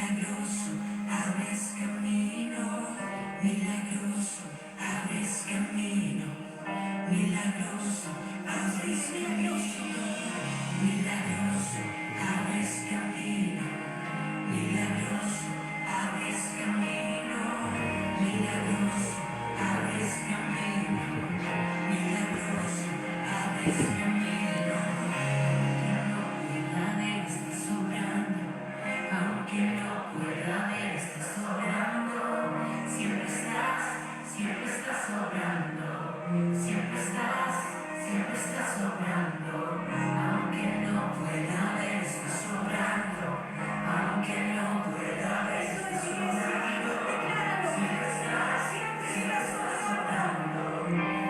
Milagroso, abres camino. Milagroso, abres camino. Milagroso, abres camino. Milagroso, abres camino. Milagroso, abres camino. Milagroso, abres camino. Milagroso, abres camino. Aunque no pueda ver, estás sobrando. Siempre estás sobrando. Siempre estás sobrando. Aunque no pueda ver, estás sobrando. Aunque no pueda ver, estás sobrando. Siempre estás sobrando.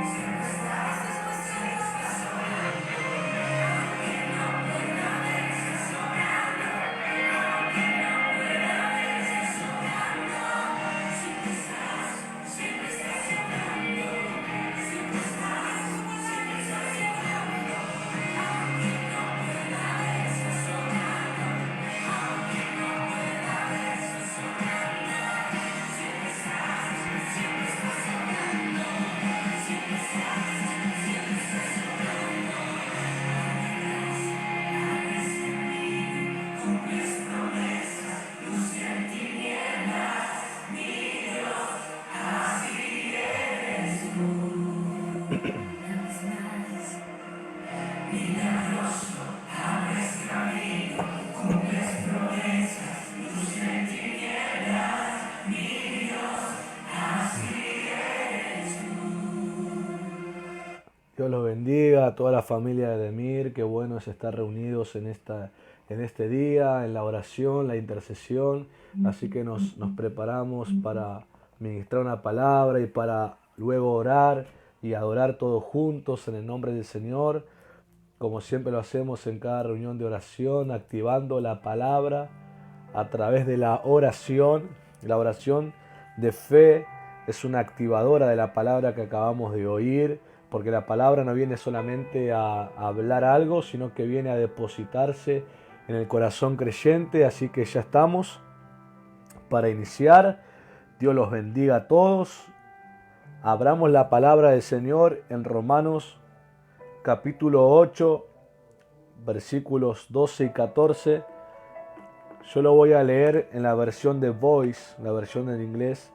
Siempre estás sobrando. Aunque no pueda ver, estás sobrando. Aunque no pueda ver, estás sobrando. Siempre estás sobrando. Siempre estás sobrando. Aunque no pueda ver, estás sobrando. Aunque no pueda ver, estás sobrando. Siempre estás sobrando. Siempre estás sobrando. Abres camino, cumples promesas, luz en tinieblas, mi Dios, así eres tú. Una vez más. Milagroso, abres camino, cumples promesas, luz en tinieblas, mi Dios, así eres tú. Dios los bendiga a toda la familia de Demir. Qué bueno es estar reunidos en este día, en la oración, la intercesión. Así que nos preparamos para ministrar una palabra y para luego orar y adorar todos juntos en el nombre del Señor, como siempre lo hacemos en cada reunión de oración, activando la palabra a través de la oración. La oración de fe es una activadora de la palabra que acabamos de oír, porque la palabra no viene solamente a hablar algo, sino que viene a depositarse en el corazón creyente. Así que ya estamos para iniciar. Dios los bendiga a todos. Abramos la palabra del Señor en Romanos capítulo 8, versículos 12 y 14. Yo lo voy a leer en la versión de Voice, la versión en inglés.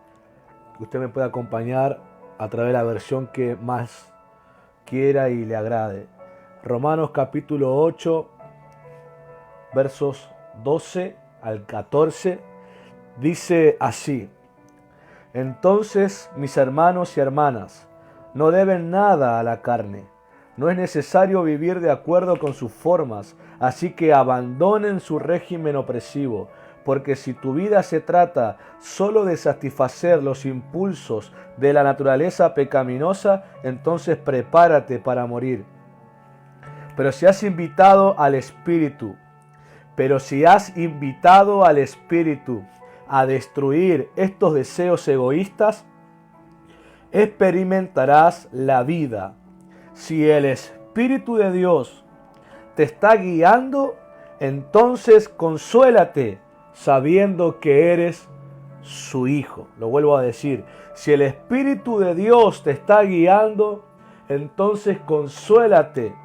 Usted me puede acompañar a través de la versión que más quiera y le agrade. Romanos capítulo 8, versos 12 al 14, dice así: Entonces, mis hermanos y hermanas, no deben nada a la carne. No es necesario vivir de acuerdo con sus formas, así que abandonen su régimen opresivo, porque si tu vida se trata solo de satisfacer los impulsos de la naturaleza pecaminosa, entonces prepárate para morir. Pero si has invitado al Espíritu a destruir estos deseos egoístas, experimentarás la vida. Si el Espíritu de Dios te está guiando, entonces consuélate sabiendo que eres su hijo. Lo vuelvo a decir. Si el Espíritu de Dios te está guiando, entonces consuélate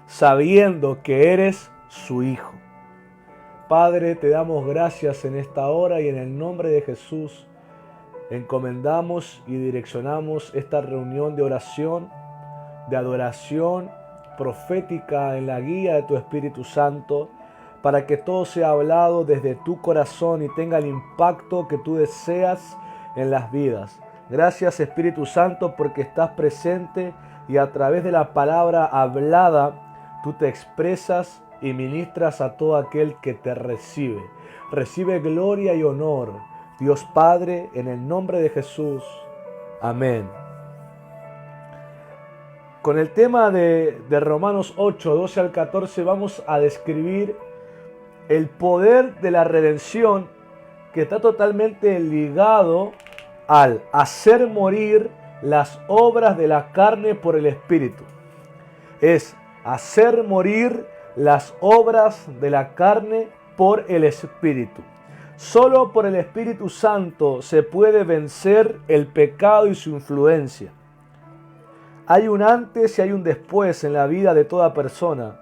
sabiendo que eres su hijo. Padre, te damos gracias en esta hora y en el nombre de Jesús encomendamos y direccionamos esta reunión de oración, de adoración profética en la guía de tu Espíritu Santo, para que todo sea hablado desde tu corazón y tenga el impacto que tú deseas en las vidas. Gracias, Espíritu Santo, porque estás presente y a través de la palabra hablada tú te expresas y ministras a todo aquel que te recibe. Recibe gloria y honor, Dios Padre, en el nombre de Jesús. Amén. Con el tema de Romanos 8, 12 al 14 vamos a describir el poder de la redención, que está totalmente ligado al hacer morir las obras de la carne por el Espíritu. Es hacer morir las obras de la carne por el Espíritu. Solo por el Espíritu Santo se puede vencer el pecado y su influencia. Hay un antes y hay un después en la vida de toda persona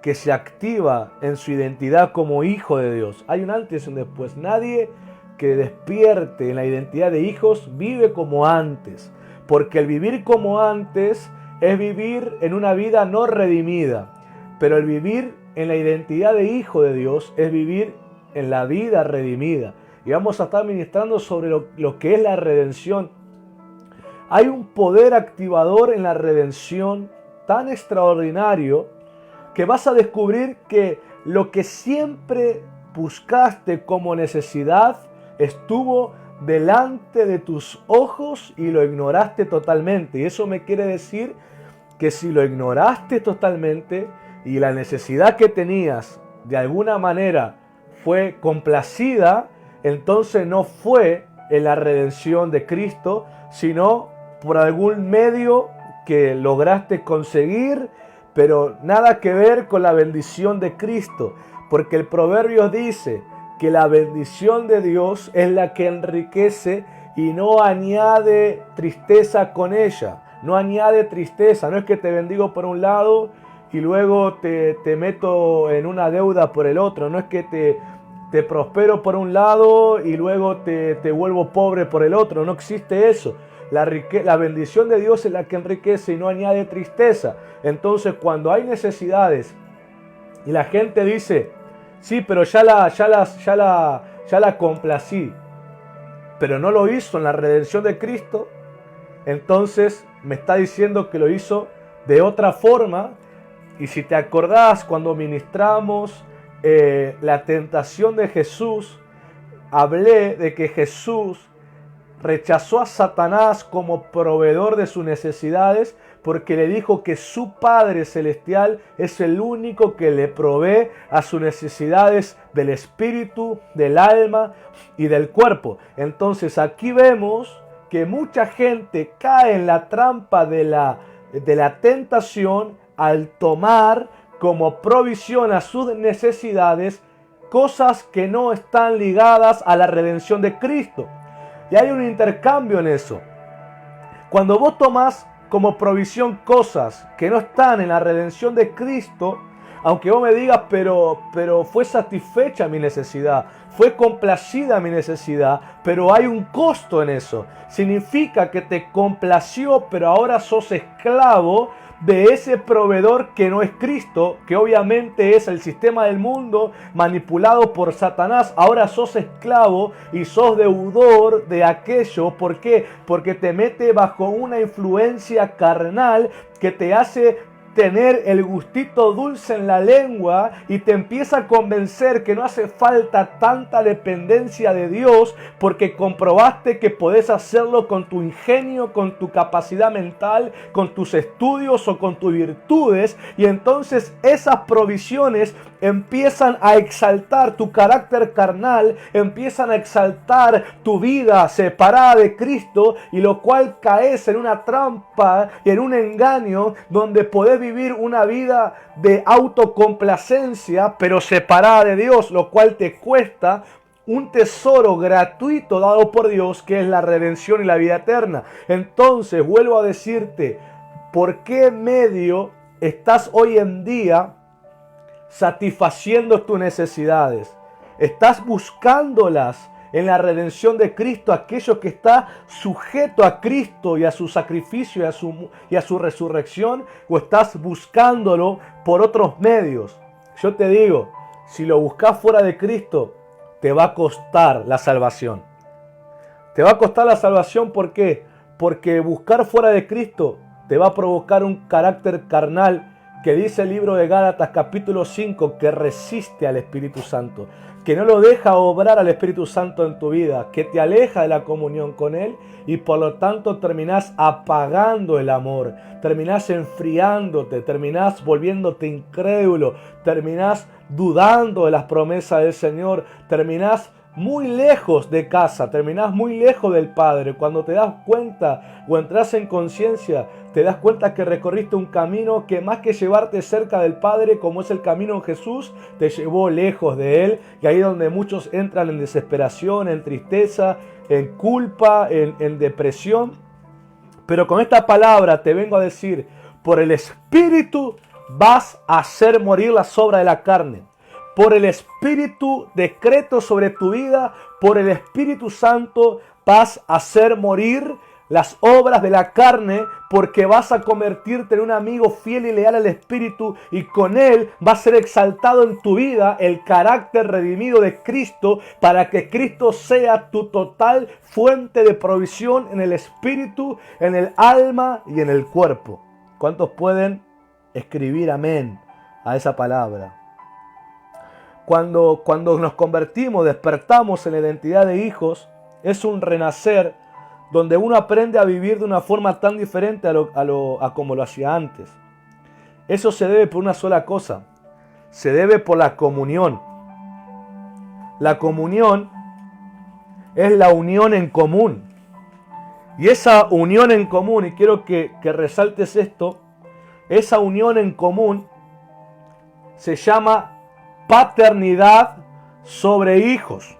que se activa en su identidad como hijo de Dios. Hay un antes y un después. Nadie que despierte en la identidad de hijos vive como antes, porque el vivir como antes es vivir en una vida no redimida, pero el vivir en la identidad de hijo de Dios es vivir en la vida redimida. Y vamos a estar ministrando sobre lo que es la redención. Hay un poder activador en la redención tan extraordinario que vas a descubrir que lo que siempre buscaste como necesidad estuvo delante de tus ojos y lo ignoraste totalmente. Y eso me quiere decir que si lo ignoraste totalmente y la necesidad que tenías de alguna manera fue complacida, entonces no fue en la redención de Cristo, sino por algún medio que lograste conseguir, pero nada que ver con la bendición de Cristo, porque el proverbio dice que la bendición de Dios es la que enriquece y no añade tristeza con ella. No añade tristeza, no es que te bendigo por un lado y luego te meto en una deuda por el otro. No es que te prospero por un lado y luego te vuelvo pobre por el otro. No existe eso. La bendición de Dios es la que enriquece y no añade tristeza. Entonces, cuando hay necesidades y la gente dice, sí, pero ya la complací, pero no lo hizo en la redención de Cristo, entonces me está diciendo que lo hizo de otra forma. Y si te acordás, cuando ministramos la tentación de Jesús, hablé de que Jesús rechazó a Satanás como proveedor de sus necesidades porque le dijo que su Padre Celestial es el único que le provee a sus necesidades del espíritu, del alma y del cuerpo. Entonces aquí vemos que mucha gente cae en la trampa de la tentación al tomar como provisión a sus necesidades cosas que no están ligadas a la redención de Cristo. Y hay un intercambio en eso. Cuando vos tomás como provisión cosas que no están en la redención de Cristo, aunque vos me digas, pero fue satisfecha mi necesidad, fue complacida mi necesidad, pero hay un costo en eso. Significa que te complació, pero ahora sos esclavo de ese proveedor que no es Cristo, que obviamente es el sistema del mundo manipulado por Satanás. Ahora sos esclavo y sos deudor de aquello. ¿Por qué? Porque te mete bajo una influencia carnal que te hace tener el gustito dulce en la lengua y te empieza a convencer que no hace falta tanta dependencia de Dios porque comprobaste que podés hacerlo con tu ingenio, con tu capacidad mental, con tus estudios o con tus virtudes, y entonces esas provisiones empiezan a exaltar tu carácter carnal, empiezan a exaltar tu vida separada de Cristo, y lo cual caes en una trampa y en un engaño donde podés vivir una vida de autocomplacencia pero separada de Dios, lo cual te cuesta un tesoro gratuito dado por Dios, que es la redención y la vida eterna. Entonces vuelvo a decirte, ¿por qué medio estás hoy en día satisfaciendo tus necesidades? ¿Estás buscándolas en la redención de Cristo, aquello que está sujeto a Cristo y a su sacrificio y a su resurrección, o estás buscándolo por otros medios? Yo te digo, si lo buscas fuera de Cristo, te va a costar la salvación. Te va a costar la salvación, ¿por qué? Porque buscar fuera de Cristo te va a provocar un carácter carnal que dice el libro de Gálatas capítulo 5 que resiste al Espíritu Santo, que no lo deja obrar al Espíritu Santo en tu vida, que te aleja de la comunión con Él, y por lo tanto terminás apagando el amor, terminás enfriándote, terminás volviéndote incrédulo, terminás dudando de las promesas del Señor, terminás muy lejos de casa, terminás muy lejos del Padre. Cuando te das cuenta o entras en conciencia, te das cuenta que recorriste un camino que más que llevarte cerca del Padre, como es el camino en Jesús, te llevó lejos de Él. Y ahí es donde muchos entran en desesperación, en tristeza, en culpa, en depresión. Pero con esta palabra te vengo a decir, por el Espíritu vas a hacer morir las obras de la carne. Por el Espíritu decreto sobre tu vida, por el Espíritu Santo vas a hacer morir las obras de la carne, porque vas a convertirte en un amigo fiel y leal al Espíritu, y con Él va a ser exaltado en tu vida el carácter redimido de Cristo, para que Cristo sea tu total fuente de provisión en el Espíritu, en el alma y en el cuerpo. ¿Cuántos pueden escribir amén a esa palabra? Cuando nos convertimos, despertamos en la identidad de hijos, es un renacer donde uno aprende a vivir de una forma tan diferente a como lo hacía antes. Eso se debe por una sola cosa. Se debe por la comunión. La comunión es la unión en común. Y esa unión en común, y quiero que resaltes esto, esa unión en común se llama paternidad sobre hijos.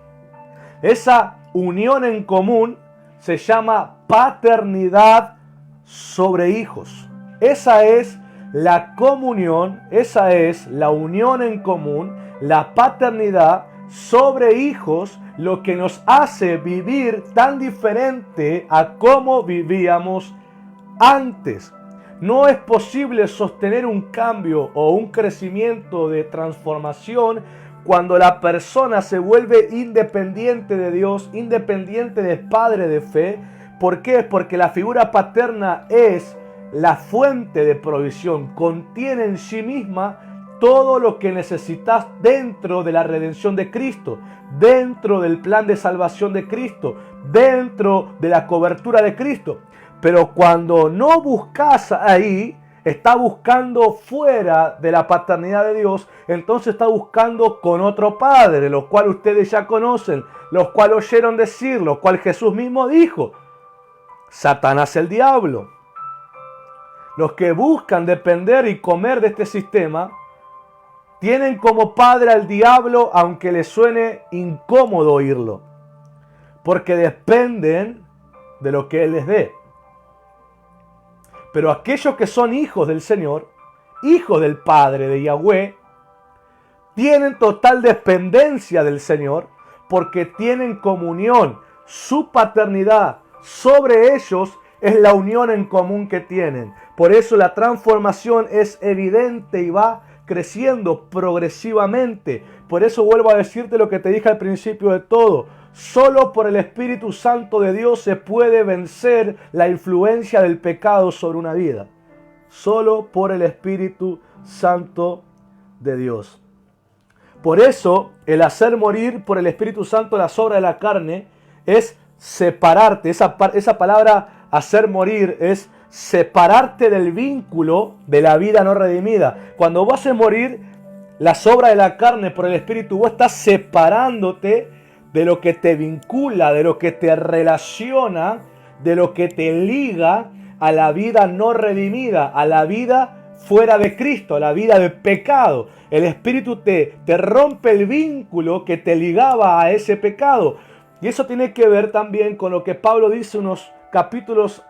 Esa unión en común se llama paternidad sobre hijos. Esa es la comunión, esa es la unión en común, la paternidad sobre hijos, lo que nos hace vivir tan diferente a cómo vivíamos antes. No es posible sostener un cambio o un crecimiento de transformación cuando la persona se vuelve independiente de Dios, independiente del Padre de fe. ¿Por qué? Porque la figura paterna es la fuente de provisión, contiene en sí misma todo lo que necesitas dentro de la redención de Cristo, dentro del plan de salvación de Cristo, dentro de la cobertura de Cristo. Pero cuando no buscas ahí, está buscando fuera de la paternidad de Dios, entonces está buscando con otro padre, lo cual ustedes ya conocen, los cuales oyeron decir, lo cual Jesús mismo dijo: Satanás el diablo. Los que buscan depender y comer de este sistema tienen como padre al diablo, aunque les suene incómodo oírlo, porque dependen de lo que Él les dé. Pero aquellos que son hijos del Señor, hijos del Padre, de Yahweh, tienen total dependencia del Señor, porque tienen comunión. Su paternidad sobre ellos es la unión en común que tienen. Por eso la transformación es evidente y va creciendo progresivamente. Por eso vuelvo a decirte lo que te dije al principio de todo. Solo por el Espíritu Santo de Dios se puede vencer la influencia del pecado sobre una vida. Solo por el Espíritu Santo de Dios. Por eso, el hacer morir por el Espíritu Santo las obras de la carne es separarte. Esa palabra hacer morir es separarte del vínculo de la vida no redimida. Cuando vos haces morir las obras de la carne por el Espíritu, vos estás separándote de lo que te vincula, de lo que te relaciona, de lo que te liga a la vida no redimida, a la vida fuera de Cristo, a la vida de pecado. El Espíritu te rompe el vínculo que te ligaba a ese pecado. Y eso tiene que ver también con lo que Pablo dice unos capítulos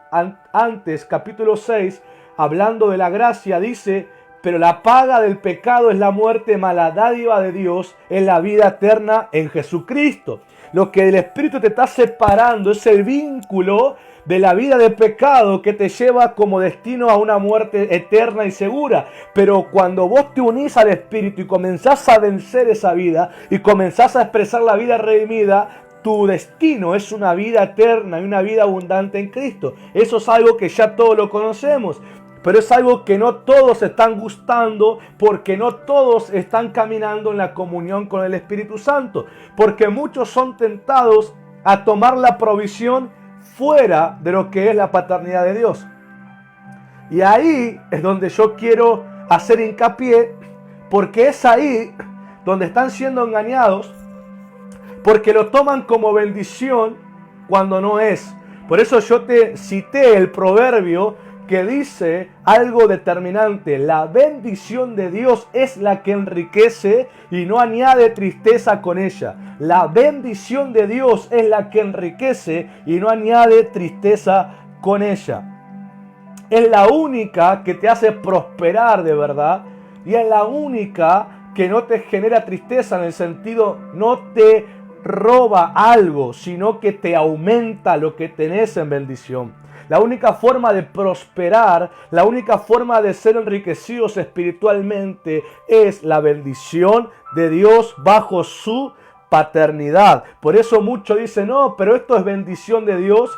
antes, capítulo 6, hablando de la gracia, dice: pero la paga del pecado es la muerte, mas la dádiva de Dios es la vida eterna en Jesucristo. Lo que el Espíritu te está separando es el vínculo de la vida de pecado que te lleva como destino a una muerte eterna y segura. Pero cuando vos te unís al Espíritu y comenzás a vencer esa vida y comenzás a expresar la vida redimida, tu destino es una vida eterna y una vida abundante en Cristo. Eso es algo que ya todos lo conocemos. Pero es algo que no todos están gustando, porque no todos están caminando en la comunión con el Espíritu Santo. Porque muchos son tentados a tomar la provisión fuera de lo que es la paternidad de Dios. Y ahí es donde yo quiero hacer hincapié, porque es ahí donde están siendo engañados, porque lo toman como bendición cuando no es. Por eso yo te cité el proverbio que dice algo determinante. La bendición de Dios es la que enriquece y no añade tristeza con ella. La bendición de Dios es la que enriquece y no añade tristeza con ella. Es la única que te hace prosperar de verdad y es la única que no te genera tristeza en el sentido, no te roba algo, sino que te aumenta lo que tenés en bendición. La única forma de prosperar, la única forma de ser enriquecidos espiritualmente es la bendición de Dios bajo su paternidad. Por eso muchos dicen, no, pero esto es bendición de Dios.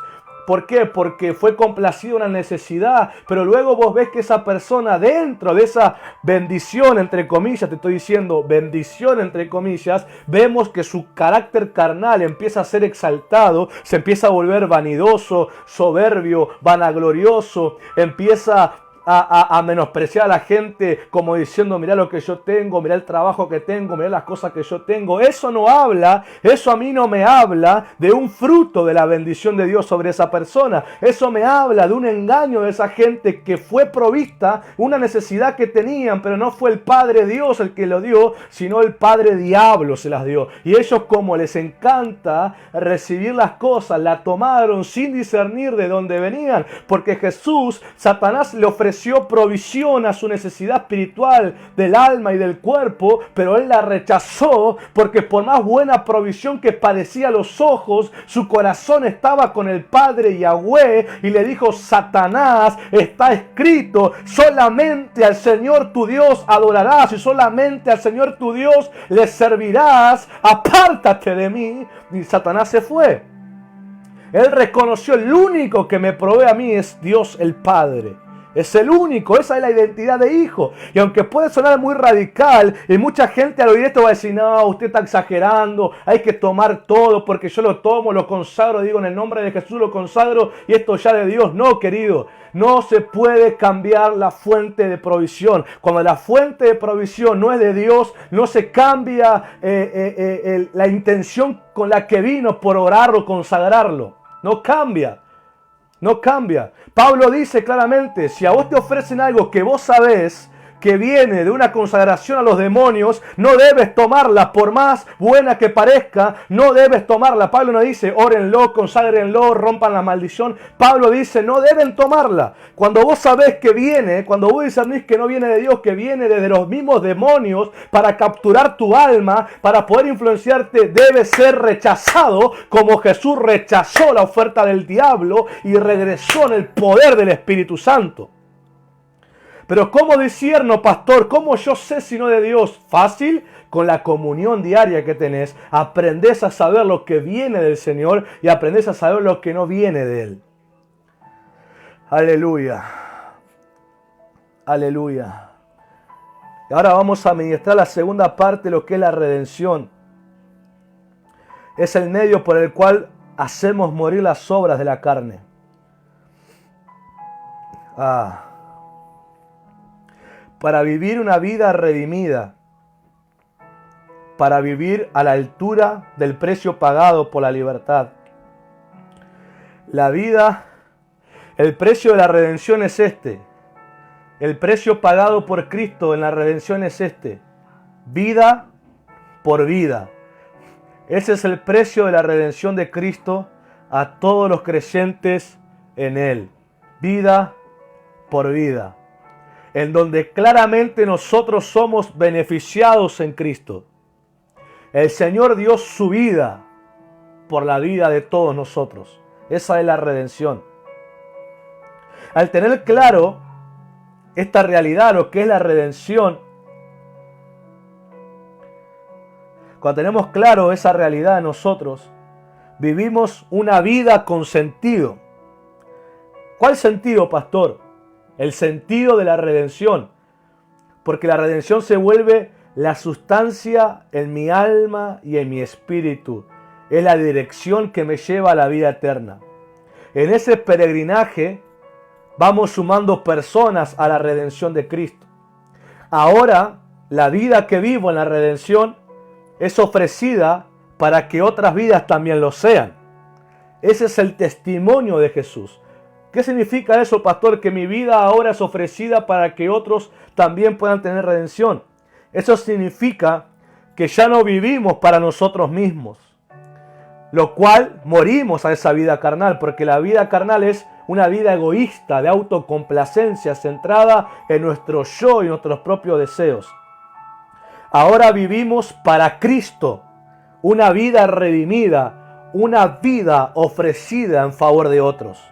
¿Por qué? Porque fue complacida una necesidad, pero luego vos ves que esa persona dentro de esa bendición, entre comillas, te estoy diciendo bendición entre comillas, vemos que su carácter carnal empieza a ser exaltado, se empieza a volver vanidoso, soberbio, vanaglorioso, empieza a menospreciar a la gente como diciendo, mirá lo que yo tengo, mirá el trabajo que tengo, mirá las cosas que yo tengo. Eso no habla, eso a mí no me habla de un fruto de la bendición de Dios sobre esa persona. Eso me habla de un engaño de esa gente que fue provista, una necesidad que tenían, pero no fue el Padre Dios el que lo dio, sino el Padre Diablo se las dio. Y ellos, como les encanta recibir las cosas, la tomaron sin discernir de dónde venían, porque Jesús, Satanás le ofreció provisión a su necesidad espiritual del alma y del cuerpo, pero él la rechazó porque por más buena provisión que parecía a los ojos, su corazón estaba con el Padre Yahweh y le dijo, Satanás, está escrito, solamente al Señor tu Dios adorarás y solamente al Señor tu Dios le servirás, apártate de mí. Y Satanás se fue. Él reconoció, el único que me provee a mí es Dios el Padre. Es el único, esa es la identidad de hijo. Y aunque puede sonar muy radical, y mucha gente al oír esto va a decir, no, usted está exagerando, hay que tomar todo, porque yo lo tomo, lo consagro, digo en el nombre de Jesús lo consagro, y esto ya de Dios. No, querido, no se puede cambiar la fuente de provisión. Cuando la fuente de provisión no es de Dios, no se cambia la intención con la que vino por orar o consagrarlo. No cambia. No cambia. Pablo dice claramente, si a vos te ofrecen algo que vos sabés que viene de una consagración a los demonios, no debes tomarla, por más buena que parezca, no debes tomarla. Pablo no dice, órenlo, conságrenlo, rompan la maldición. Pablo dice, no deben tomarla. Cuando vos sabés que viene, cuando vos discernís que no viene de Dios, que viene desde los mismos demonios para capturar tu alma, para poder influenciarte, debe ser rechazado, como Jesús rechazó la oferta del diablo y regresó en el poder del Espíritu Santo. Pero ¿cómo discierno, pastor? ¿Cómo yo sé si no de Dios? Fácil, con la comunión diaria que tenés, aprendés a saber lo que viene del Señor y aprendés a saber lo que no viene de Él. Aleluya. Aleluya. Y ahora vamos a ministrar la segunda parte, lo que es la redención. Es el medio por el cual hacemos morir las obras de la carne. Para vivir una vida redimida, para vivir a la altura del precio pagado por la libertad. La vida, el precio de la redención es este. El precio pagado por Cristo en la redención es este. Vida por vida. Ese es el precio de la redención de Cristo a todos los creyentes en Él. Vida por vida. En donde claramente nosotros somos beneficiados en Cristo. El Señor dio su vida por la vida de todos nosotros. Esa es la redención. Al tener claro esta realidad, lo que es la redención, cuando tenemos claro esa realidad en nosotros, vivimos una vida con sentido. ¿Cuál sentido, pastor? El sentido de la redención. Porque la redención se vuelve la sustancia en mi alma y en mi espíritu. Es la dirección que me lleva a la vida eterna. En ese peregrinaje vamos sumando personas a la redención de Cristo. Ahora, la vida que vivo en la redención es ofrecida para que otras vidas también lo sean. Ese es el testimonio de Jesús. ¿Qué significa eso, pastor? Que mi vida ahora es ofrecida para que otros también puedan tener redención. Eso significa que ya no vivimos para nosotros mismos, lo cual morimos a esa vida carnal, porque la vida carnal es una vida egoísta, de autocomplacencia, centrada en nuestro yo y nuestros propios deseos. Ahora vivimos para Cristo, una vida redimida, una vida ofrecida en favor de otros.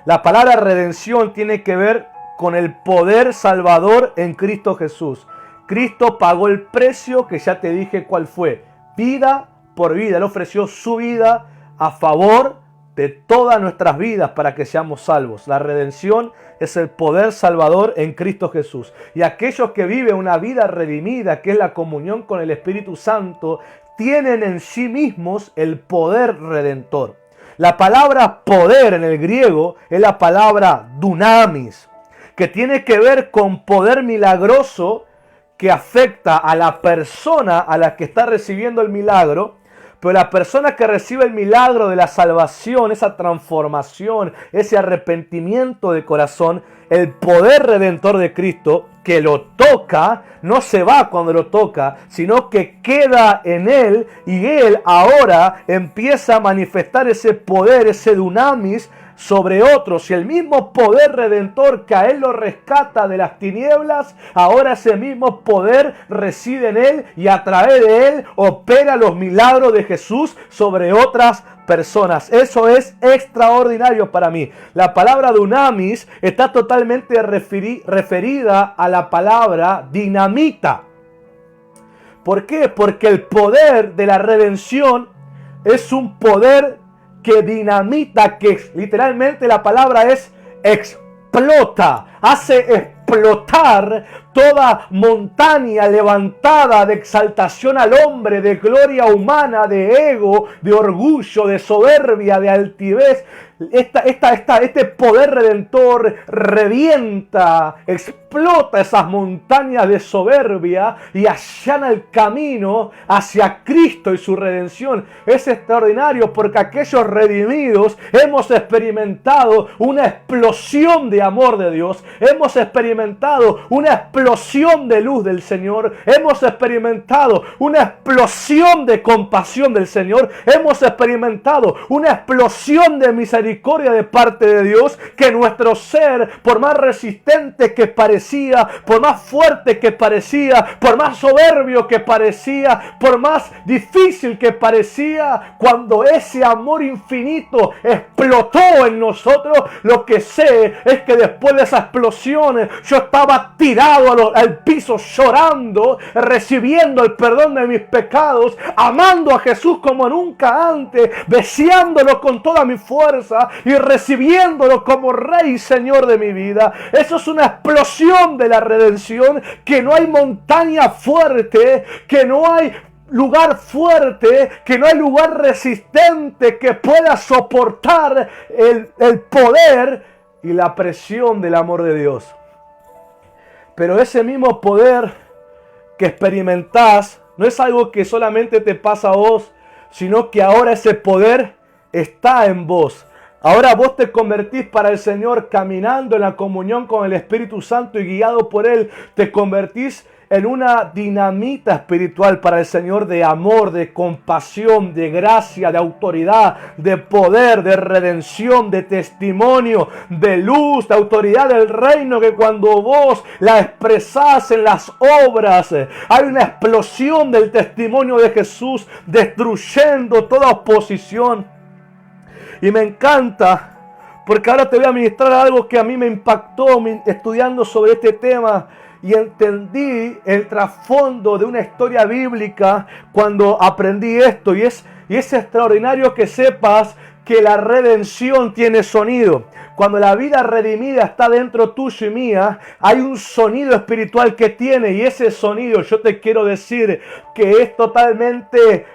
La palabra redención tiene que ver con el poder salvador en Cristo Jesús. Cristo pagó el precio que ya te dije cuál fue, vida por vida. Él ofreció su vida a favor de todas nuestras vidas para que seamos salvos. La redención es el poder salvador en Cristo Jesús. Y aquellos que viven una vida redimida, que es la comunión con el Espíritu Santo, tienen en sí mismos el poder redentor. La palabra poder en el griego es la palabra dunamis, que tiene que ver con poder milagroso que afecta a la persona a la que está recibiendo el milagro. Pero la persona que recibe el milagro de la salvación, esa transformación, ese arrepentimiento de corazón, el poder redentor de Cristo que lo toca, no se va cuando lo toca, sino que queda en él y él ahora empieza a manifestar ese poder, ese dunamis sobre otros. Y el mismo poder redentor que a él lo rescata de las tinieblas, ahora ese mismo poder reside en él y a través de él opera los milagros de Jesús sobre otras personas. Eso es extraordinario para mí. La palabra dunamis está totalmente referida a la palabra dinamita. ¿Por qué? Porque el poder de la redención es un poder que dinamita, que literalmente la palabra es explota, hace explotar toda montaña levantada de exaltación al hombre, de gloria humana, de ego, de orgullo, de soberbia, de altivez. Este poder redentor revienta, explota esas montañas de soberbia y allana el camino hacia Cristo y su redención. Es extraordinario porque aquellos redimidos hemos experimentado una explosión de amor de Dios, hemos experimentado una explosión de luz del Señor, hemos experimentado una explosión de compasión del Señor, hemos experimentado una explosión de misericordia de parte de Dios, que nuestro ser, por más resistente que parecía, por más fuerte que parecía, por más soberbio que parecía, por más difícil que parecía, cuando ese amor infinito explotó en nosotros, lo que sé es que después de esa explosión yo estaba tirado al piso llorando, recibiendo el perdón de mis pecados, amando a Jesús como nunca antes, deseándolo con toda mi fuerza y recibiéndolo como Rey y Señor de mi vida. Eso es una explosión de la redención, que no hay montaña fuerte, que no hay lugar fuerte, que no hay lugar resistente que pueda soportar el poder y la presión del amor de Dios. Pero ese mismo poder que experimentás no es algo que solamente te pasa a vos, sino que ahora ese poder está en vos. Ahora vos te convertís para el Señor caminando en la comunión con el Espíritu Santo y guiado por Él. Te convertís en una dinamita espiritual para el Señor, de amor, de compasión, de gracia, de autoridad, de poder, de redención, de testimonio, de luz, de autoridad del reino, que cuando vos la expresás en las obras, hay una explosión del testimonio de Jesús destruyendo toda oposición. Y me encanta, porque ahora te voy a ministrar algo que a mí me impactó estudiando sobre este tema, y entendí el trasfondo de una historia bíblica cuando aprendí esto. Y es extraordinario que sepas que la redención tiene sonido. Cuando la vida redimida está dentro tuyo y mía, hay un sonido espiritual que tiene, y ese sonido, yo te quiero decir que es totalmente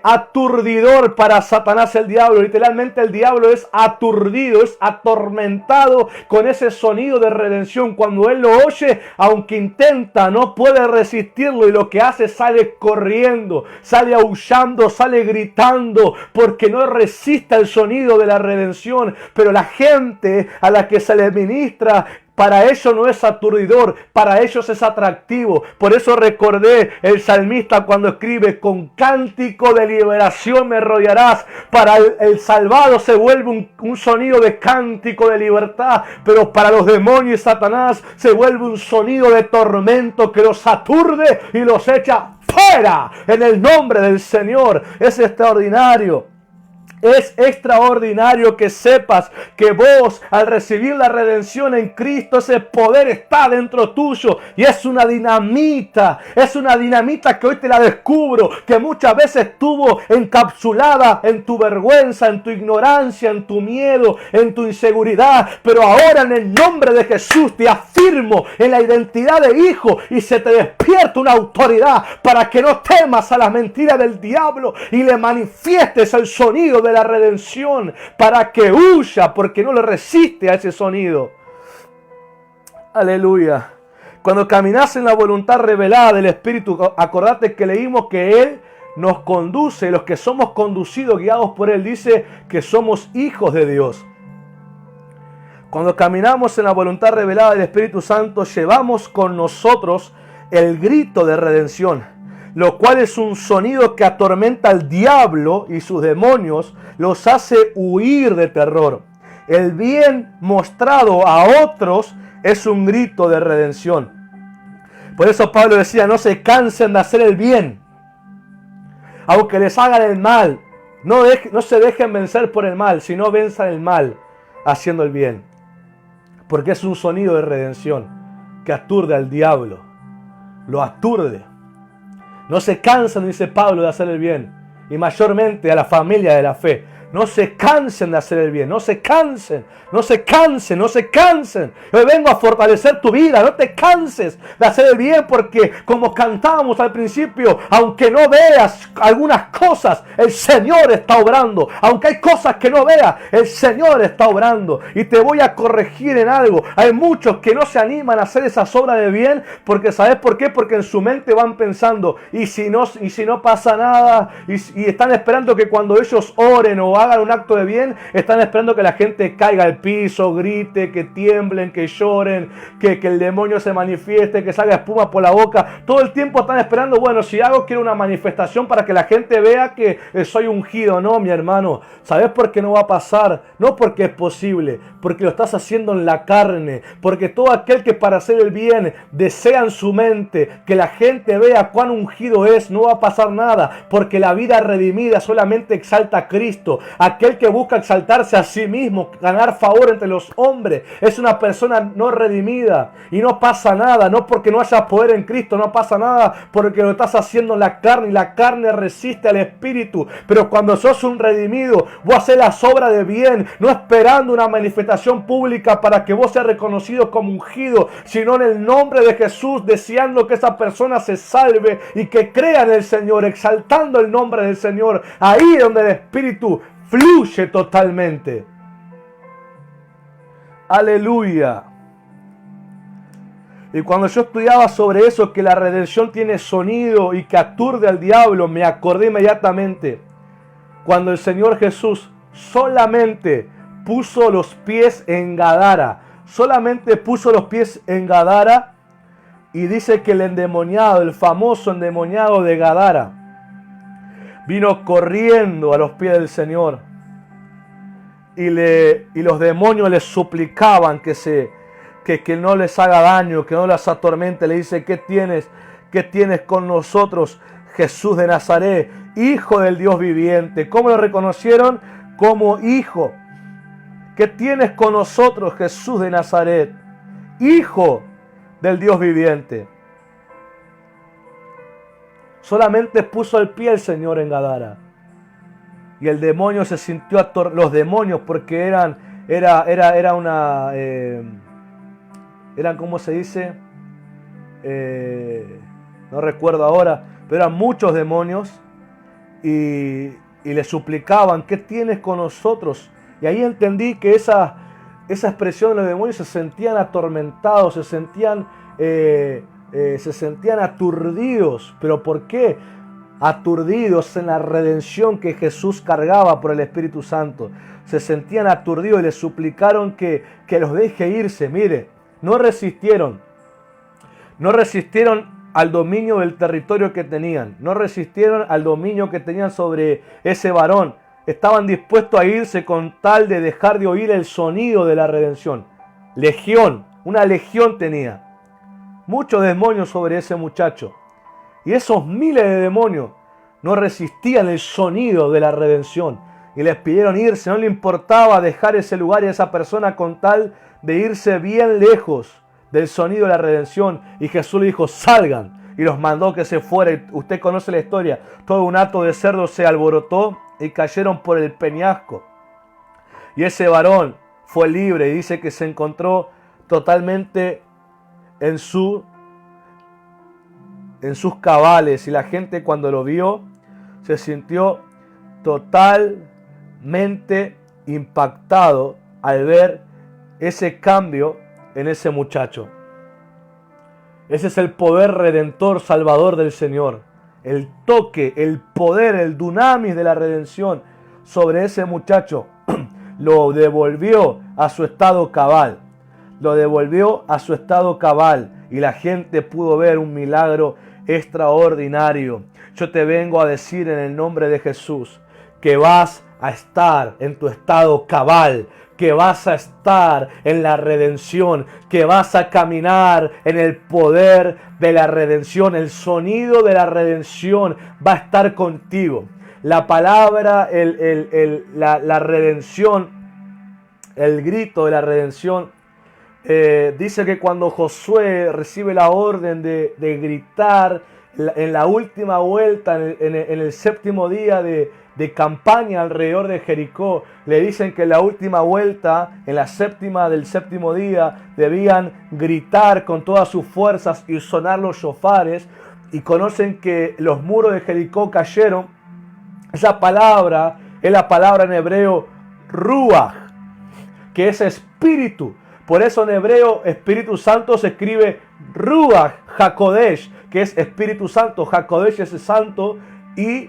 aturdidor para Satanás el diablo. Literalmente el diablo es aturdido, es atormentado con ese sonido de redención. Cuando él lo oye, aunque intenta, no puede resistirlo y lo que hace, sale corriendo, sale aullando, sale gritando, porque no resiste el sonido de la redención. Pero la gente a la que se le ministra, para ellos no es aturdidor, para ellos es atractivo. Por eso recordé el salmista cuando escribe: con cántico de liberación me rodearás. Para el salvado se vuelve un sonido de cántico de libertad, pero para los demonios y Satanás se vuelve un sonido de tormento que los aturde y los echa fuera en el nombre del Señor. Es extraordinario. Es extraordinario que sepas que vos, al recibir la redención en Cristo, ese poder está dentro tuyo. Y es una dinamita que hoy te la descubro, que muchas veces estuvo encapsulada en tu vergüenza, en tu ignorancia, en tu miedo, en tu inseguridad. Pero ahora, en el nombre de Jesús, te afirmo en la identidad de hijo y se te despierta una autoridad para que no temas a las mentiras del diablo y le manifiestes el sonido de la redención, para que huya, porque no le resiste a ese sonido. Aleluya. Cuando caminas en la voluntad revelada del Espíritu, acordate que leímos que Él nos conduce. Los que somos conducidos, guiados por Él, dice que somos hijos de Dios. Cuando caminamos en la voluntad revelada del Espíritu Santo, llevamos con nosotros el grito de redención, lo cual es un sonido que atormenta al diablo y sus demonios, los hace huir de terror. El bien mostrado a otros es un grito de redención. Por eso Pablo decía: no se cansen de hacer el bien, aunque les hagan el mal. No se dejen vencer por el mal, sino venzan el mal haciendo el bien. Porque es un sonido de redención que aturde al diablo, lo aturde. No se cansan, dice Pablo, de hacer el bien. Y mayormente a la familia de la fe. No se cansen de hacer el bien. No se cansen. No se cansen. No se cansen. Hoy vengo a fortalecer tu vida. No te canses de hacer el bien, porque como cantábamos al principio, aunque no veas algunas cosas, el Señor está obrando. Aunque hay cosas que no veas, el Señor está obrando. Y te voy a corregir en algo. Hay muchos que no se animan a hacer esas obras de bien, porque ¿sabes por qué? Porque en su mente van pensando: y si no pasa nada, y están esperando que cuando ellos oren o hagan un acto de bien, están esperando que la gente caiga al piso, grite, que tiemblen, que lloren, que el demonio se manifieste, que salga espuma por la boca. Todo el tiempo están esperando: bueno, si quiero una manifestación para que la gente vea que soy ungido. No, mi hermano, ¿sabes por qué no va a pasar? No porque es posible, porque lo estás haciendo en la carne, porque todo aquel que para hacer el bien desea en su mente que la gente vea cuán ungido es, no va a pasar nada, porque la vida redimida solamente exalta a Cristo. Aquel que busca exaltarse a sí mismo, ganar favor entre los hombres, es una persona no redimida. Y no pasa nada, no porque no haya poder en Cristo, no pasa nada porque lo estás haciendo en la carne, y la carne resiste al Espíritu. Pero cuando sos un redimido, vos haces las obras de bien, no esperando una manifestación pública para que vos seas reconocido como ungido, sino en el nombre de Jesús, deseando que esa persona se salve y que crea en el Señor, exaltando el nombre del Señor. Ahí es donde el Espíritu fluye totalmente. Aleluya. Y cuando yo estudiaba sobre eso, que la redención tiene sonido y que aturde al diablo, me acordé inmediatamente cuando el Señor Jesús solamente puso los pies en Gadara. Solamente puso los pies en Gadara, y dice que el endemoniado, el famoso endemoniado de Gadara, vino corriendo a los pies del Señor, y los demonios le suplicaban que no les haga daño, que no las atormente. Le dice: ¿qué tienes con nosotros, Jesús de Nazaret, Hijo del Dios viviente? ¿Cómo lo reconocieron? Como hijo. ¿Qué tienes con nosotros, Jesús de Nazaret, Hijo del Dios viviente? Solamente puso el pie el Señor en Gadara, y el demonio se sintió los demonios, porque eran ¿cómo se dice? No recuerdo ahora, pero eran muchos demonios. y le suplicaban, ¿qué tienes con nosotros? Y ahí entendí que esa expresión de los demonios se sentían atormentados, se sentían aturdidos. ¿Pero por qué? Aturdidos en la redención que Jesús cargaba por el Espíritu Santo. Se sentían aturdidos y le suplicaron que los deje irse. Mire, no resistieron al dominio del territorio que tenían, no resistieron al dominio que tenían sobre ese varón. Estaban dispuestos a irse con tal de dejar de oír el sonido de la redención. Legión, una legión tenía. Muchos demonios sobre ese muchacho. Y esos miles de demonios no resistían el sonido de la redención. Y les pidieron irse, no le importaba dejar ese lugar y esa persona con tal de irse bien lejos del sonido de la redención. Y Jesús le dijo, salgan. Y los mandó que se fueran. Usted conoce la historia. Todo un hato de cerdos se alborotó y cayeron por el peñasco. Y ese varón fue libre y dice que se encontró totalmente en sus cabales. Y la gente cuando lo vio se sintió totalmente impactado al ver ese cambio en ese muchacho. Ese es el poder redentor, salvador del Señor. El toque, el poder, el dunamis de la redención sobre ese muchacho lo devolvió a su estado cabal. Lo devolvió a su estado cabal y la gente pudo ver un milagro extraordinario. Yo te vengo a decir en el nombre de Jesús que vas a estar en tu estado cabal, que vas a estar en la redención, que vas a caminar en el poder de la redención. El sonido de la redención va a estar contigo. La palabra, la redención, el grito de la redención, dice que cuando Josué recibe la orden de gritar en la última vuelta, en el séptimo día de campaña alrededor de Jericó, le dicen que en la última vuelta, en la séptima del séptimo día, debían gritar con todas sus fuerzas y sonar los shofares, y conocen que los muros de Jericó cayeron. Esa palabra es la palabra en hebreo ruach, que es espíritu. Por eso en hebreo Espíritu Santo se escribe ruach hakodesh, que es Espíritu Santo. Hakodesh es santo y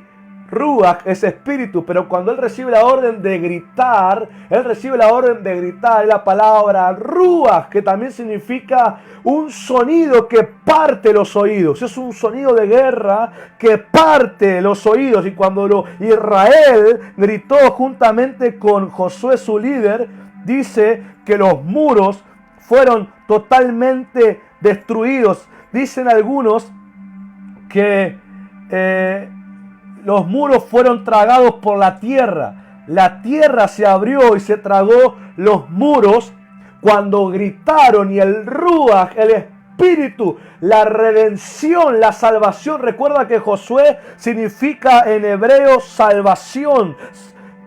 ruach es espíritu. Pero cuando él recibe la orden de gritar, es la palabra ruach, que también significa un sonido que parte los oídos. Es un sonido de guerra que parte los oídos. Y cuando Israel gritó juntamente con Josué su líder, dice que los muros fueron totalmente destruidos. Dicen algunos que los muros fueron tragados por la tierra. La tierra se abrió y se tragó los muros cuando gritaron, y el ruach, el espíritu, la redención, la salvación. Recuerda que Josué significa en hebreo salvación.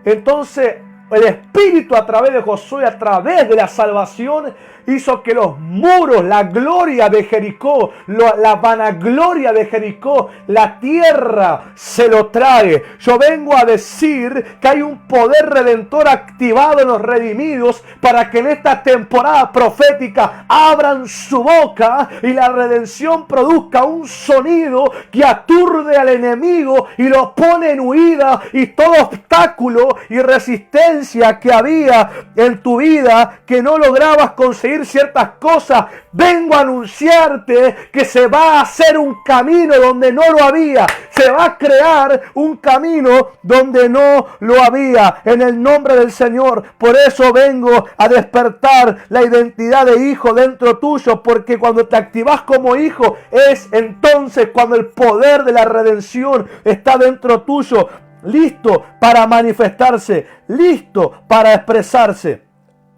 Entonces el Espíritu a través de Josué, a través de la salvación, hizo que los muros, la gloria de Jericó, la vanagloria de Jericó, la tierra se lo trague. Yo vengo a decir que hay un poder redentor activado en los redimidos para que en esta temporada profética abran su boca y la redención produzca un sonido que aturde al enemigo y lo pone en huida, y todo obstáculo y resistencia que había en tu vida, que no lograbas conseguir ciertas cosas, vengo a anunciarte que se va a hacer un camino donde no lo había. Se va a crear un camino donde no lo había, en el nombre del Señor. Por eso vengo a despertar la identidad de hijo dentro tuyo, porque cuando te activas como hijo, es entonces cuando el poder de la redención está dentro tuyo, listo para manifestarse, listo para expresarse.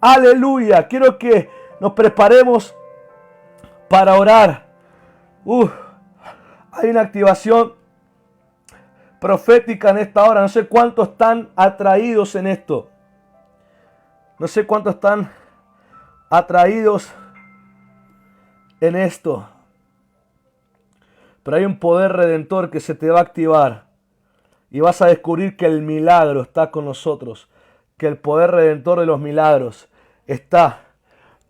Aleluya. Quiero que nos preparemos para orar. Hay una activación profética en esta hora. No sé cuántos están atraídos en esto. No sé cuántos están atraídos en esto. Pero hay un poder redentor que se te va a activar. y vas a descubrir que el milagro está con nosotros, que el poder redentor de los milagros está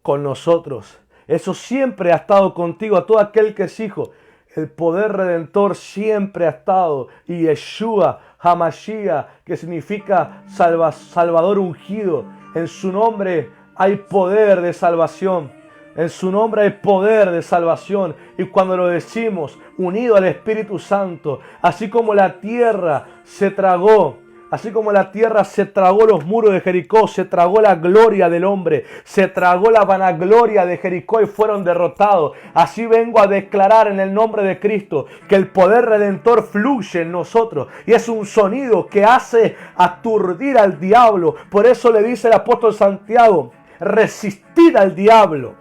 con nosotros. Eso siempre ha estado contigo, a todo aquel que es hijo. El poder redentor siempre ha estado. Y Yeshua HaMashiach, que significa Salvador ungido. En su nombre hay poder de salvación. En su nombre hay poder de salvación. Y cuando lo decimos, unido al Espíritu Santo, así como la tierra se tragó los muros de Jericó, se tragó la gloria del hombre, se tragó la vanagloria de Jericó y fueron derrotados. Así vengo a declarar en el nombre de Cristo que el poder redentor fluye en nosotros y es un sonido que hace aturdir al diablo. Por eso le dice el apóstol Santiago: resistid al diablo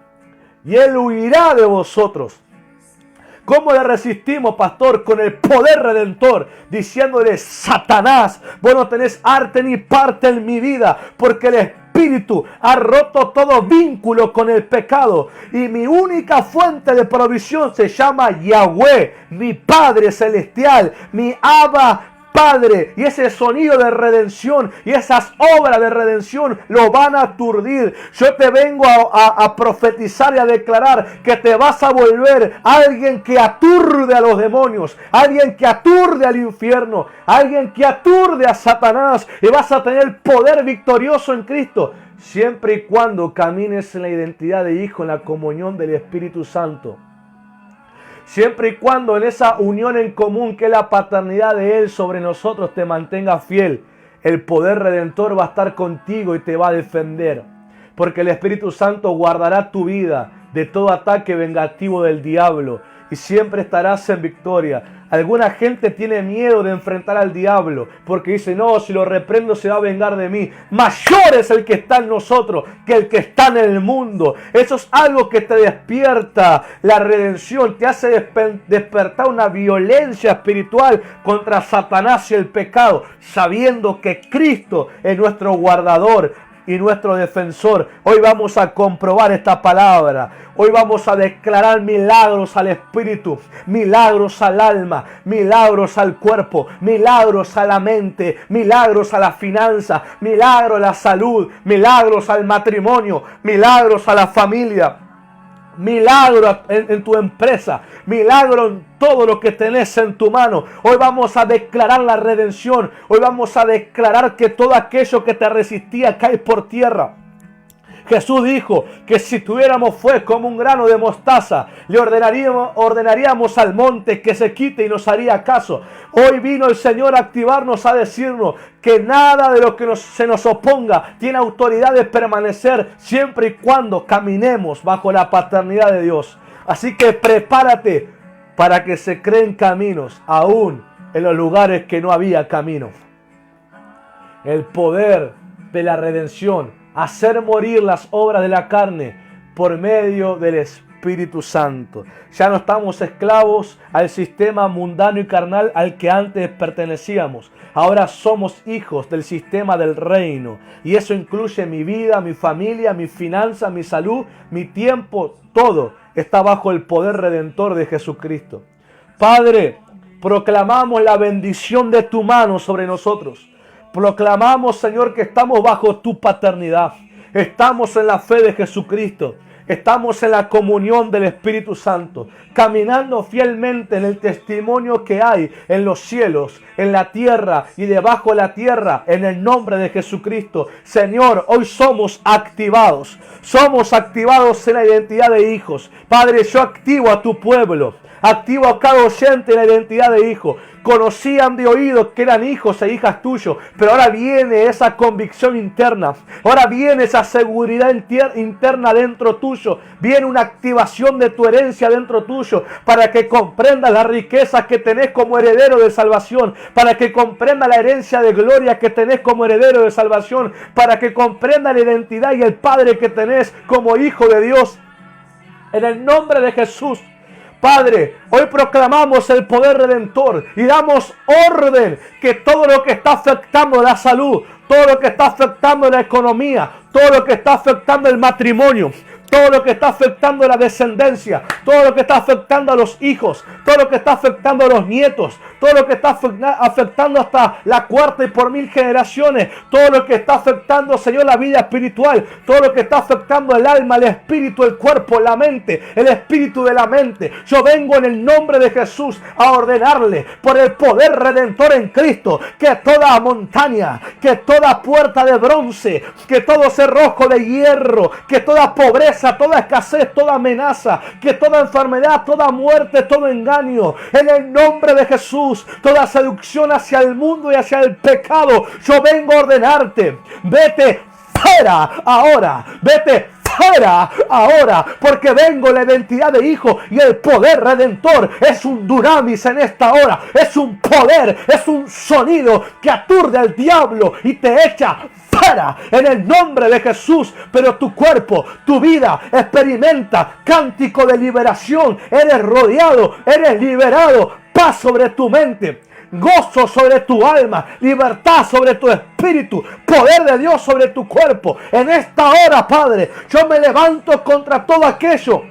y él huirá de vosotros. ¿Cómo le resistimos, pastor? Con el poder redentor, diciéndole: Satanás, vos no tenés arte ni parte en mi vida, porque el Espíritu ha roto todo vínculo con el pecado. Y mi única fuente de provisión se llama Yahweh, mi Padre Celestial, mi Abba Padre. Y ese sonido de redención y esas obras de redención lo van a aturdir. Yo te vengo a profetizar y a declarar que te vas a volver alguien que aturde a los demonios, alguien que aturde al infierno, alguien que aturde a Satanás, y vas a tener poder victorioso en Cristo, siempre y cuando camines en la identidad de hijo, en la comunión del Espíritu Santo. Siempre y cuando en esa unión en común que es la paternidad de Él sobre nosotros te mantenga fiel, el poder redentor va a estar contigo y te va a defender. Porque el Espíritu Santo guardará tu vida de todo ataque vengativo del diablo y siempre estarás en victoria. Alguna gente tiene miedo de enfrentar al diablo porque dice: no, si lo reprendo se va a vengar de mí. Mayor es el que está en nosotros que el que está en el mundo. Eso es algo que te despierta la redención, te hace despertar una violencia espiritual contra Satanás y el pecado, sabiendo que Cristo es nuestro guardador y nuestro defensor. Hoy vamos a comprobar esta palabra. Hoy vamos a declarar milagros al espíritu, milagros al alma, milagros al cuerpo, milagros a la mente, milagros a la finanza, milagros a la salud, milagros al matrimonio, milagros a la familia, milagro en tu empresa, milagro en todo lo que tenés en tu mano. Hoy vamos a declarar la redención. Hoy vamos a declarar que todo aquello que te resistía cae por tierra. Jesús dijo que si tuviéramos fe como un grano de mostaza, le ordenaríamos al monte que se quite y nos haría caso. Hoy vino el Señor a activarnos, a decirnos que nada de lo que se nos oponga tiene autoridad de permanecer siempre y cuando caminemos bajo la paternidad de Dios. Así que prepárate para que se creen caminos, aún en los lugares que no había camino. El poder de la redención, hacer morir las obras de la carne por medio del Espíritu Santo. Ya no estamos esclavos al sistema mundano y carnal al que antes pertenecíamos. Ahora somos hijos del sistema del reino. Y eso incluye mi vida, mi familia, mi finanza, mi salud, mi tiempo. Todo está bajo el poder redentor de Jesucristo. Padre, proclamamos la bendición de tu mano sobre nosotros. Proclamamos, Señor, que estamos bajo tu paternidad. Estamos en la fe de Jesucristo. Estamos en la comunión del Espíritu Santo, caminando fielmente en el testimonio que hay en los cielos, en la tierra y debajo de la tierra, en el nombre de Jesucristo. Señor, hoy somos activados en la identidad de hijos. Padre, yo activo a tu pueblo, activo a cada oyente en la identidad de hijo. Conocían de oído que eran hijos e hijas tuyos, pero ahora viene esa convicción interna, ahora viene esa seguridad interna dentro tuyo, viene una activación de tu herencia dentro tuyo, para que comprendas las riquezas que tenés como heredero de salvación, para que comprendas la herencia de gloria que tenés como heredero de salvación, para que comprendas la identidad y el Padre que tenés como hijo de Dios. En el nombre de Jesús, Padre, hoy proclamamos el poder redentor y damos orden que todo lo que está afectando la salud, todo lo que está afectando la economía, todo lo que está afectando el matrimonio, todo lo que está afectando la descendencia, todo lo que está afectando a los hijos, todo lo que está afectando a los nietos, todo lo que está afectando hasta la cuarta y por 1000 generaciones, todo lo que está afectando, Señor, la vida espiritual, todo lo que está afectando el alma, el espíritu, el cuerpo, la mente, el espíritu de la mente. Yo vengo en el nombre de Jesús a ordenarle por el poder redentor en Cristo que toda montaña, que toda puerta de bronce, que todo cerrojo de hierro, que toda pobreza, toda escasez, toda amenaza, que toda enfermedad, toda muerte, todo engaño, en el nombre de Jesús, toda seducción hacia el mundo y hacia el pecado, yo vengo a ordenarte, vete fuera ahora, vete fuera ahora, porque vengo la identidad de hijo y el poder redentor es un dunamis en esta hora, es un poder, es un sonido que aturde al diablo y te echa fuera en el nombre de Jesús. Pero tu cuerpo, tu vida experimenta cántico de liberación, eres rodeado, eres liberado, paz sobre tu mente, gozo sobre tu alma, libertad sobre tu espíritu, poder de Dios sobre tu cuerpo. En esta hora, Padre, yo me levanto contra todo aquello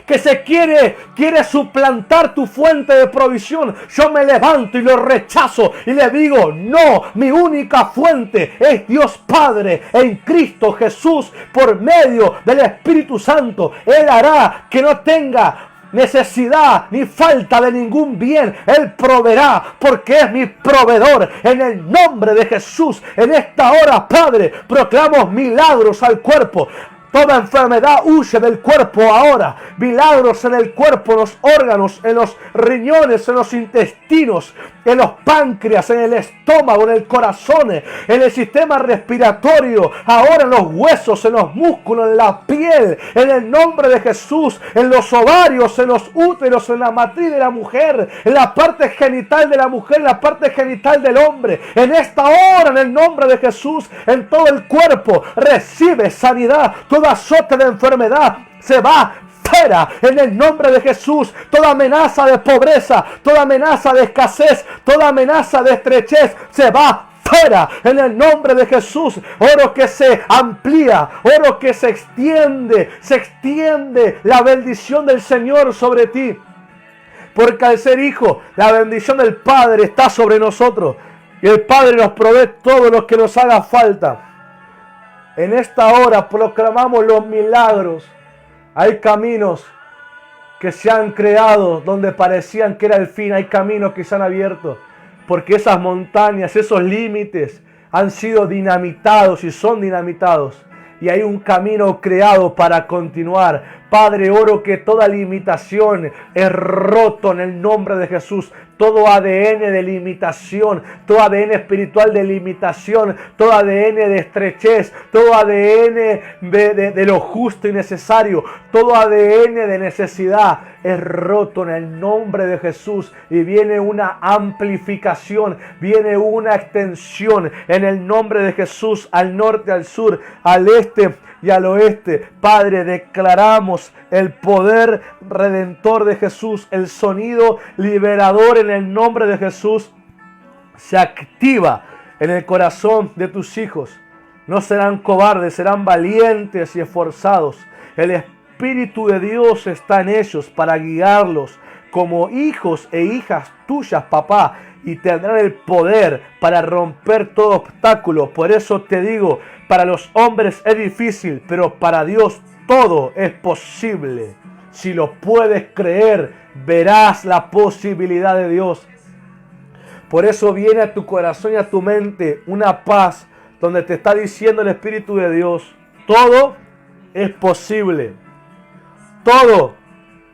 que se quiere suplantar tu fuente de provisión. Yo me levanto y lo rechazo y le digo, no, mi única fuente es Dios Padre en Cristo Jesús por medio del Espíritu Santo. Él hará que no tenga necesidad ni falta de ningún bien. Él proveerá porque es mi proveedor. En el nombre de Jesús, en esta hora, Padre, proclamo milagros al cuerpo. Toda enfermedad huye del cuerpo ahora. Milagros en el cuerpo, en los órganos, en los riñones, en los intestinos, en los páncreas, en el estómago, en el corazón, en el sistema respiratorio, ahora en los huesos, en los músculos, en la piel, en el nombre de Jesús, en los ovarios, en los úteros, en la matriz de la mujer, en la parte genital de la mujer, en la parte genital del hombre. En esta hora, en el nombre de Jesús, en todo el cuerpo, recibe sanidad. Todo azote de enfermedad se va fuera en el nombre de Jesús. Toda amenaza de pobreza, toda amenaza de escasez, toda amenaza de estrechez se va fuera en el nombre de Jesús. Oro que se amplía, oro que se extiende la bendición del Señor sobre ti. Porque al ser hijo, la bendición del Padre está sobre nosotros. Y el Padre nos provee todo lo que nos haga falta. En esta hora proclamamos los milagros. Hay caminos que se han creado donde parecían que era el fin. Hay caminos que se han abierto porque esas montañas, esos límites han sido dinamitados y son dinamitados. Y hay un camino creado para continuar. Padre, oro que toda limitación es roto en el nombre de Jesús. Todo ADN de limitación, todo ADN espiritual de limitación, todo ADN de estrechez, todo ADN de lo justo y necesario, todo ADN de necesidad es roto en el nombre de Jesús. Y viene una amplificación, viene una extensión en el nombre de Jesús al norte, al sur, al este y al oeste. Padre, declaramos el poder redentor de Jesús, el sonido liberador en el nombre de Jesús se activa en el corazón de tus hijos. No serán cobardes, serán valientes y esforzados. El Espíritu de Dios está en ellos para guiarlos como hijos e hijas tuyas, papá, y tendrán el poder para romper todo obstáculo. Por eso te digo, para los hombres es difícil, pero para Dios todo es posible. Si lo puedes creer, verás la posibilidad de Dios. Por eso viene a tu corazón y a tu mente una paz donde te está diciendo el Espíritu de Dios, todo es posible. Todo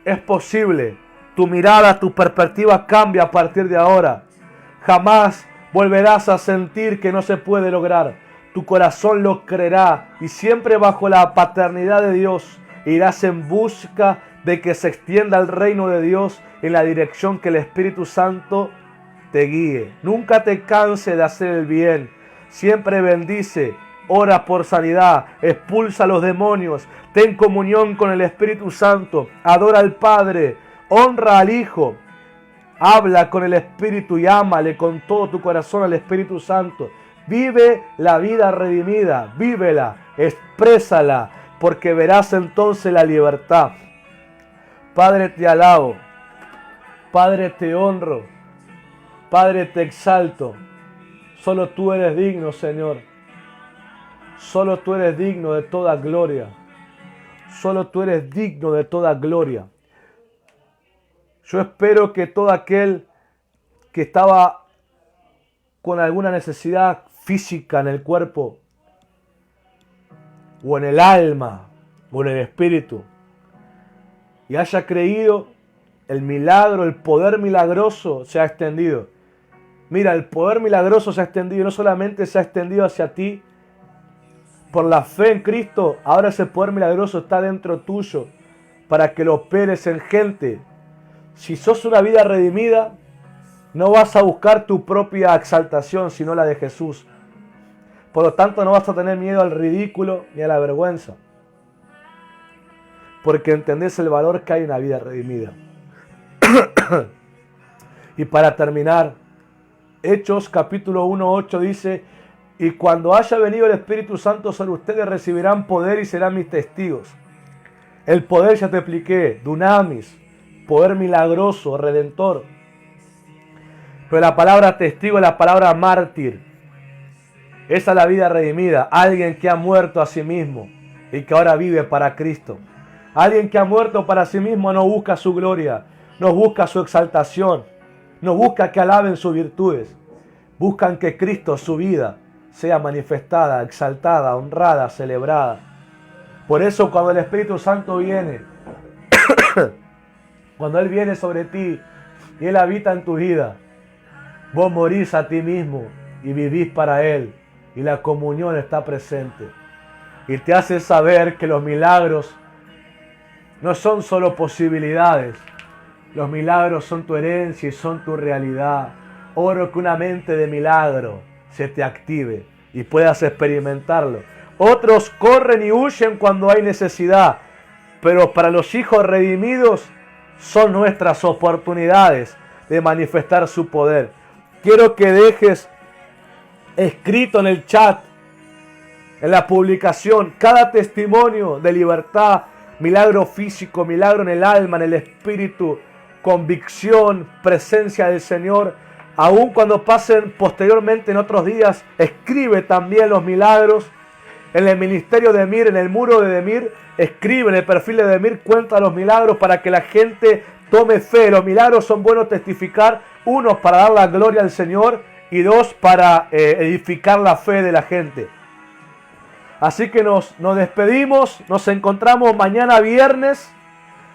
es posible. Tu mirada, tu perspectiva cambia a partir de ahora. Jamás volverás a sentir que no se puede lograr. Tu corazón lo creerá y siempre bajo la paternidad de Dios irás en busca de que se extienda el reino de Dios en la dirección que el Espíritu Santo te guíe. Nunca te canses de hacer el bien. Siempre bendice, ora por sanidad, expulsa a los demonios, ten comunión con el Espíritu Santo, adora al Padre, honra al Hijo, habla con el Espíritu y ámale con todo tu corazón al Espíritu Santo. Vive la vida redimida, vívela, exprésala, porque verás entonces la libertad. Padre, te alabo. Padre, te honro. Padre, te exalto. Solo tú eres digno, Señor. Solo tú eres digno de toda gloria. Solo tú eres digno de toda gloria. Yo espero que todo aquel que estaba con alguna necesidad física en el cuerpo, o en el alma, o en el espíritu, y haya creído, el milagro, el poder milagroso se ha extendido. Mira, el poder milagroso se ha extendido, no solamente se ha extendido hacia ti, por la fe en Cristo, ahora ese poder milagroso está dentro tuyo, para que lo operes en gente. Si sos una vida redimida, no vas a buscar tu propia exaltación, sino la de Jesús. Por lo tanto, no vas a tener miedo al ridículo ni a la vergüenza, porque entendés el valor que hay en la vida redimida. Y para terminar, Hechos capítulo 1:8 dice: y cuando haya venido el Espíritu Santo sobre ustedes, recibirán poder y serán mis testigos. El poder ya te expliqué, dunamis, poder milagroso, redentor. Pero la palabra testigo es la palabra mártir. Esa es la vida redimida. Alguien que ha muerto a sí mismo y que ahora vive para Cristo. Alguien que ha muerto para sí mismo no busca su gloria, no busca su exaltación, no busca que alaben sus virtudes. Buscan que Cristo, su vida, sea manifestada, exaltada, honrada, celebrada. Por eso cuando el Espíritu Santo viene, cuando Él viene sobre ti y Él habita en tu vida, vos morís a ti mismo y vivís para Él. Y la comunión está presente. Y te hace saber que los milagros no son solo posibilidades. Los milagros son tu herencia y son tu realidad. Oro que una mente de milagro se te active y puedas experimentarlo. Otros corren y huyen cuando hay necesidad, pero para los hijos redimidos son nuestras oportunidades de manifestar su poder. Quiero que dejes escrito en el chat, en la publicación, cada testimonio de libertad, milagro físico, milagro en el alma, en el espíritu, convicción, presencia del Señor. Aun cuando pasen posteriormente en otros días, escribe también los milagros. En el ministerio de Emir, en el muro de Emir, escribe en el perfil de Emir, cuenta los milagros para que la gente tome fe. Los milagros son buenos testificar, uno, para dar la gloria al Señor, y dos, para edificar la fe de la gente. Así que nos despedimos, nos encontramos mañana viernes.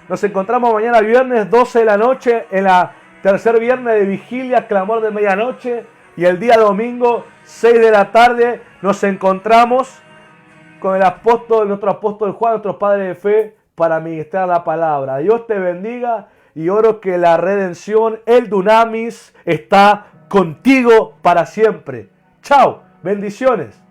Nos encontramos mañana viernes 12 de la noche en la tercer viernes de vigilia, clamor de medianoche. Y el día domingo 6 de la tarde nos encontramos con el apóstol, nuestro apóstol Juan, nuestro padre de fe, para ministrar la palabra. Dios te bendiga y oro que la redención, el dunamis, está contigo para siempre. Chao, bendiciones.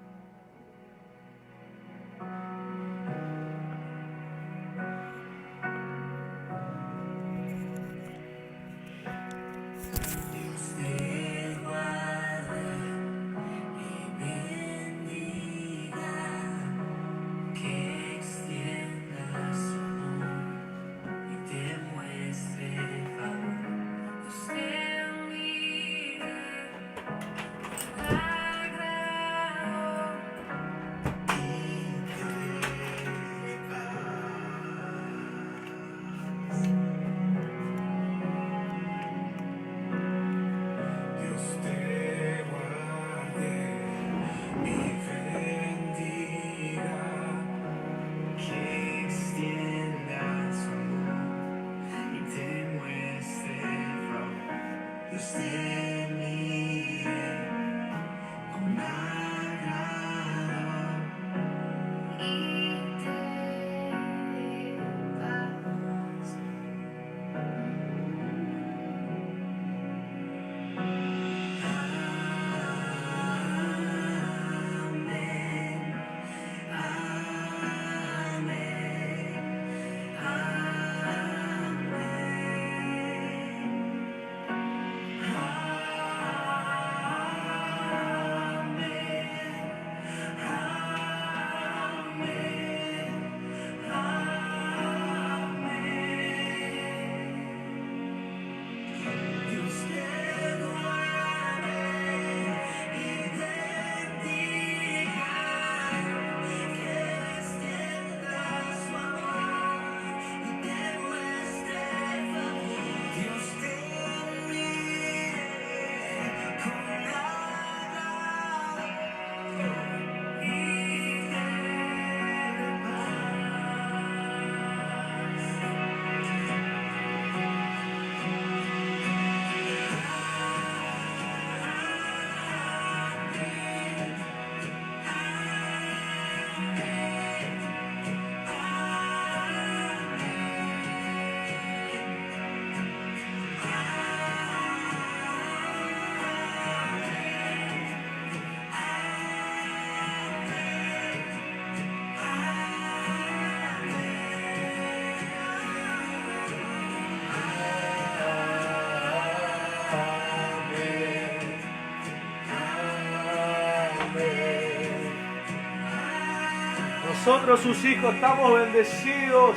Nosotros, sus hijos, estamos bendecidos.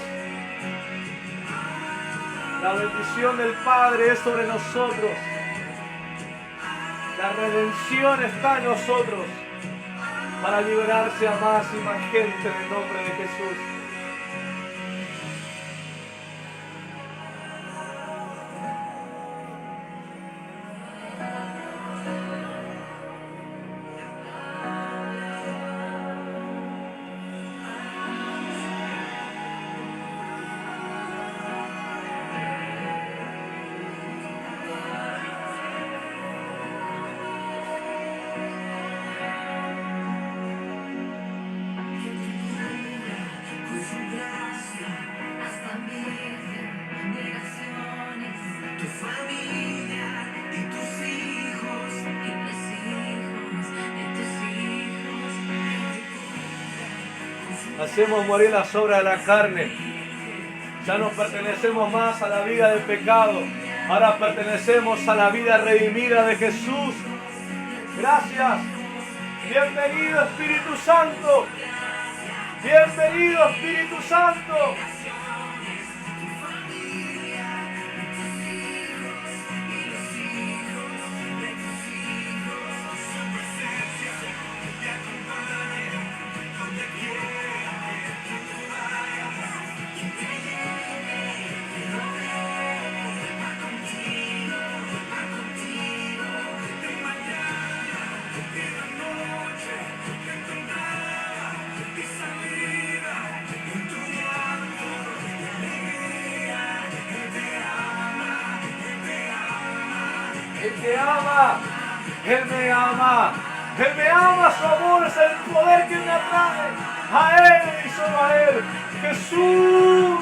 La bendición del Padre es sobre nosotros. La redención está en nosotros para liberarse a más y más gente en el nombre de Jesús. Hacemos morir las obras de la carne. Ya no pertenecemos más a la vida del pecado. Ahora pertenecemos a la vida redimida de Jesús. Gracias. Bienvenido Espíritu Santo. Bienvenido Espíritu Santo. Él te ama, Él me ama, Él me ama, su amor es el poder que me atrae a Él y solo a Él. Jesús.